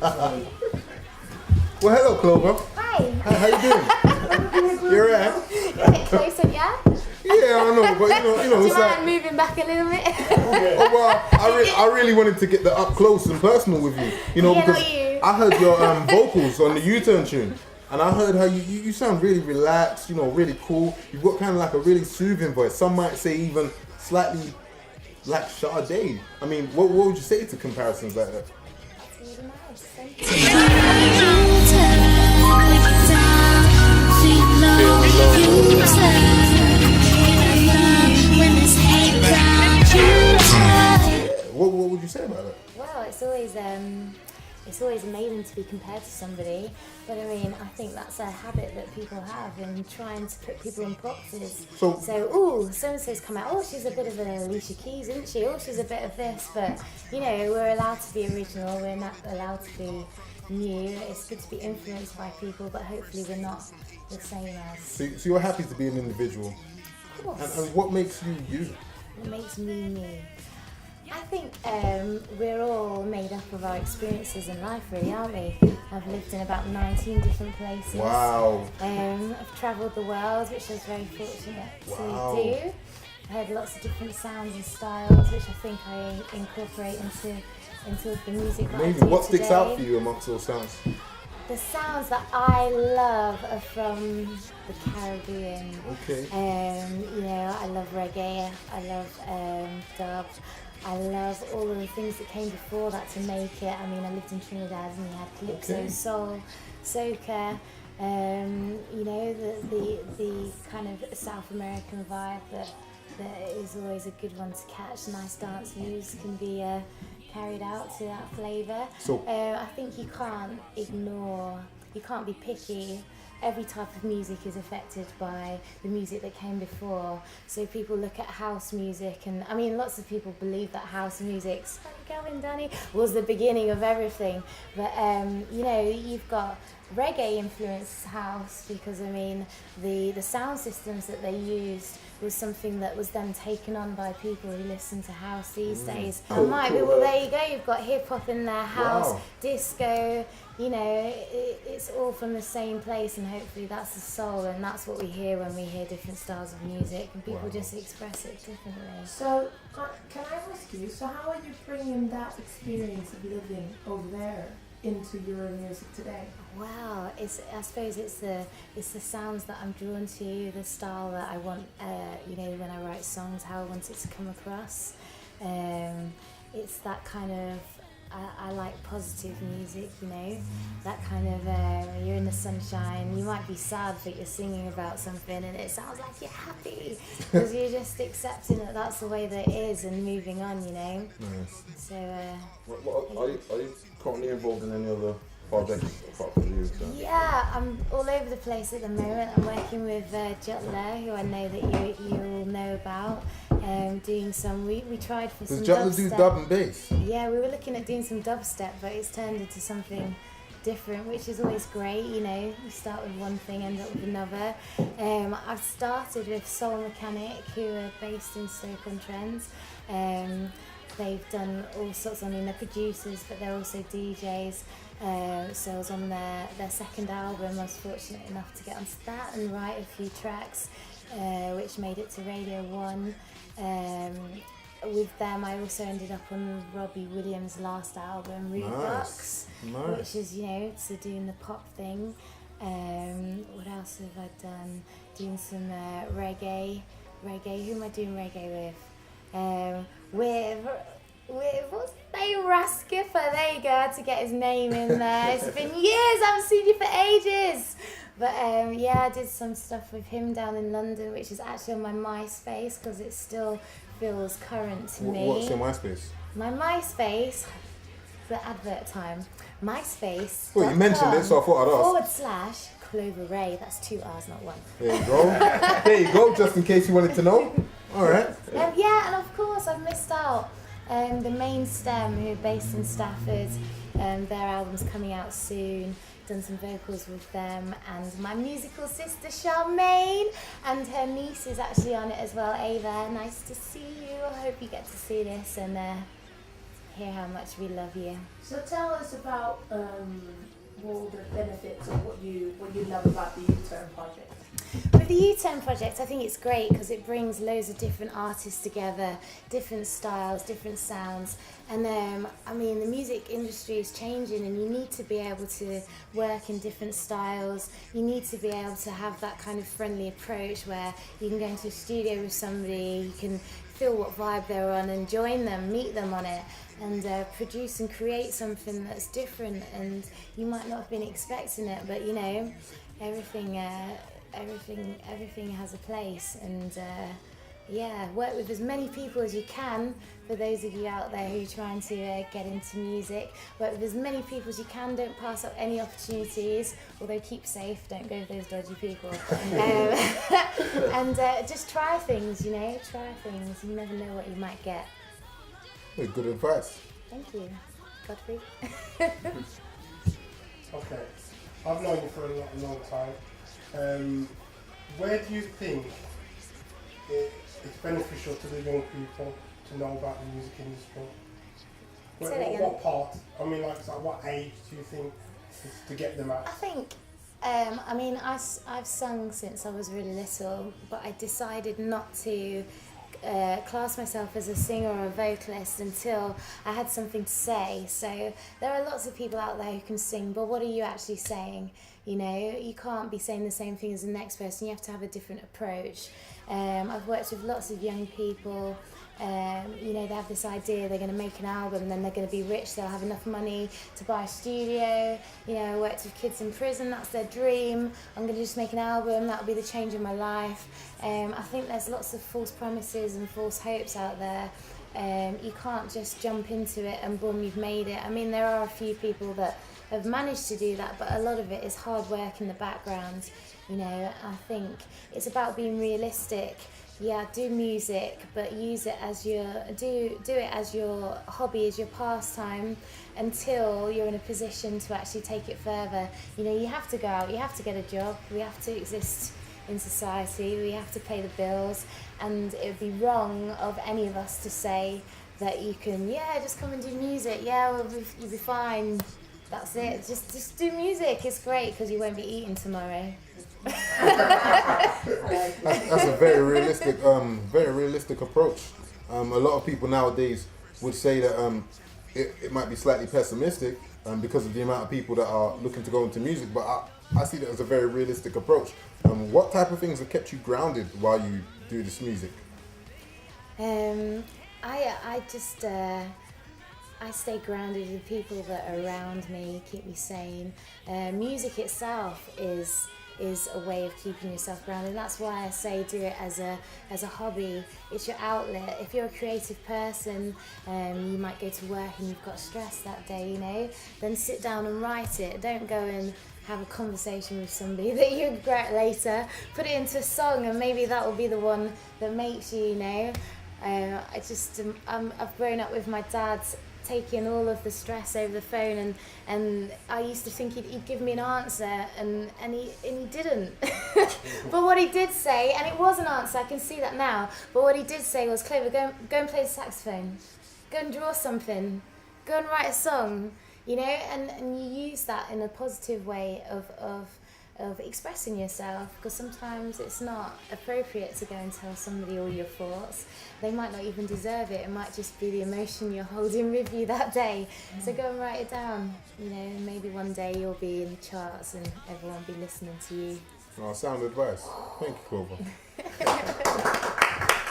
Well, hello, Clover. Hi. How you doing? You're right. Get closer, yeah? Yeah, I know, but you know, Do it's you like. mind moving back a little bit? Oh, well, I really wanted to get the up close and personal with you. You know, Yeah, because not you. I heard your vocals on the U-turn tune, and I heard how you sound really relaxed. You know, really cool. You've got kind of like a really soothing voice. Some might say even slightly like Sade. I mean, what would you say to comparisons like that? That's really nice. Thank you. What would you say about that? Well, it's always amazing to be compared to somebody, but I mean, I think that's a habit that people have in trying to put people in boxes. So so-and-so's come out, oh, she's a bit of an Alicia Keys, isn't she? Oh, she's a bit of this, but, you know, we're allowed to be original, we're not allowed to be new. It's good to be influenced by people, but hopefully we're not the same as... So you're happy to be an individual? Of course. And what makes you you? What makes me me? I think we're all made up of our experiences in life, really, aren't we? I've lived in about 19 different places. Wow. I've travelled the world, which I was very fortunate to do. I heard lots of different sounds and styles, which I think I incorporate into the music that I do What sticks today. out for you amongst those sounds? The sounds that I love are from the Caribbean. Okay. You know, I love reggae, I love dub, I love all of the things that came before that to make it. I mean, I lived in Trinidad and we had calypso, soul, soca, you know, the kind of South American vibe that is always a good one to catch. Nice dance moves can be carried out to that flavour. So I think you can't ignore, you can't be picky. Every type of music is affected by the music that came before. So people look at house music, and I mean, lots of people believe that house music, sorry Calvin, Danny, was the beginning of everything. But you know, you've got reggae influenced house because I mean, the sound systems that they used was something that was then taken on by people who listen to house these days. Oh, Well, there you go. You've got hip hop in there, house, Wow. disco. You know, it's all from the same place, and hopefully that's the soul, and that's what we hear when we hear different styles of music, and people just express it differently. So, can I ask you, so how are you bringing that experience of living over there into your music today? Wow, I suppose it's the sounds that I'm drawn to, the style that I want, you know, when I write songs, how I want it to come across. It's that kind of, I like positive music, you know, that kind of, when you're in the sunshine, you might be sad but you're singing about something and it sounds like you're happy because you're just accepting that that's the way that it is and moving on, you know. Nice. So, Are you currently involved in any other projects apart from you? So? yeah, I'm all over the place at the moment. I'm working with Jutler, who I know that you all know about. Doing some, we tried for some Does Jutler do dub and bass? Yeah, we were looking at doing some dubstep, but it's turned into something different, which is always great, you know. You start with one thing, end up with another. I've started with Soul Mechanic, who are based in Stoke-on-Trent. They've done all sorts, I mean, they're producers, but they're also DJs. So I was on their second album. I was fortunate enough to get onto that and write a few tracks, which made it to Radio 1. With them, I also ended up on Robbie Williams' last album, Redux, which is, you know, so doing the pop thing. What else have I done? Doing some reggae. Who am I doing reggae with? With what's his name? Raskiffer. There you go. I had to get his name in there. It's been years. I haven't seen you for ages. But yeah, I did some stuff with him down in London, which is actually on my MySpace because it still feels current to me. What's your MySpace? My MySpace, the advert time. MySpace. Well, you mentioned it, so I thought I'd ask. / Clover Ray. That's 2 R's, not 1. There you go. There you go, just in case you wanted to know. All right. Yeah, and of course I've missed out. The Main Stem, who are based in Stafford, their album's coming out soon. Done some vocals with them, and my musical sister Charmaine, and her niece is actually on it as well, Ava. Nice to see you. I hope you get to see this, and hear how much we love you. So tell us about all the benefits of what you love about the U-Turn project. With the U-Turn project, I think it's great because it brings loads of different artists together, different styles, different sounds. And I mean, the music industry is changing, and you need to be able to work in different styles. You need to be able to have that kind of friendly approach where you can go into a studio with somebody, you can feel what vibe they're on and join them, meet them on it, and produce and create something that's different. And you might not have been expecting it, but you know, everything has a place. And yeah, work with as many people as you can. For those of you out there who are trying to get into music, work with as many people as you can. Don't pass up any opportunities, although keep safe, don't go with those dodgy people. And just try things, you know, try things. You never know what you might get. Hey, good advice. Thank you, Godfrey. Okay, I've known you for a long time. Where do you think it's beneficial to the young people to know about the music industry? Say that again. What part? I mean, like what age do you think to get them at? I think, I mean, I've sung since I was really little, but I decided not to class myself as a singer or a vocalist until I had something to say. So there are lots of people out there who can sing, but what are you actually saying? You know, you can't be saying the same thing as the next person. You have to have a different approach. I've worked with lots of young people. You know, they have this idea they're going to make an album, then they're going to be rich, they'll have enough money to buy a studio. You know, I worked with kids in prison, that's their dream. I'm going to just make an album, that'll be the change in my life. I think there's lots of false promises and false hopes out there. You can't just jump into it and boom, you've made it. I mean, there are a few people that have managed to do that, but a lot of it is hard work in the background. You know, I think it's about being realistic. Yeah, do music, but use it as do it as your hobby, as your pastime, until you're in a position to actually take it further. You know, you have to go out, you have to get a job, we have to exist in society, we have to pay the bills, and it would be wrong of any of us to say that you can, just come and do music, you'll be fine. That's it. Just do music. It's great because you won't be eating tomorrow. That's a very realistic approach. A lot of people nowadays would say that it might be slightly pessimistic because of the amount of people that are looking to go into music, but I see that as a very realistic approach. What type of things have kept you grounded while you do this music? I stay grounded with people that are around me, keep me sane. Music itself is a way of keeping yourself grounded. And that's why I say do it as a hobby. It's your outlet. If you're a creative person, you might go to work and you've got stress that day, you know, then sit down and write it. Don't go and have a conversation with somebody that you regret later. Put it into a song, and maybe that will be the one that makes you, you know. I've grown up with my dad taking all of the stress over the phone, and I used to think he'd give me an answer, and he didn't. But what he did say, and it was an answer, I can see that now, but what he did say was, Clover, go and play the saxophone, go and draw something, go and write a song, you know, and you use that in a positive way of expressing yourself, because sometimes it's not appropriate to go and tell somebody all your thoughts. They might not even deserve it. It might just be the emotion you're holding with you that day. So go and write it down, you know, and maybe one day you'll be in the charts and everyone will be listening to you. Sound advice. Thank you, Clover.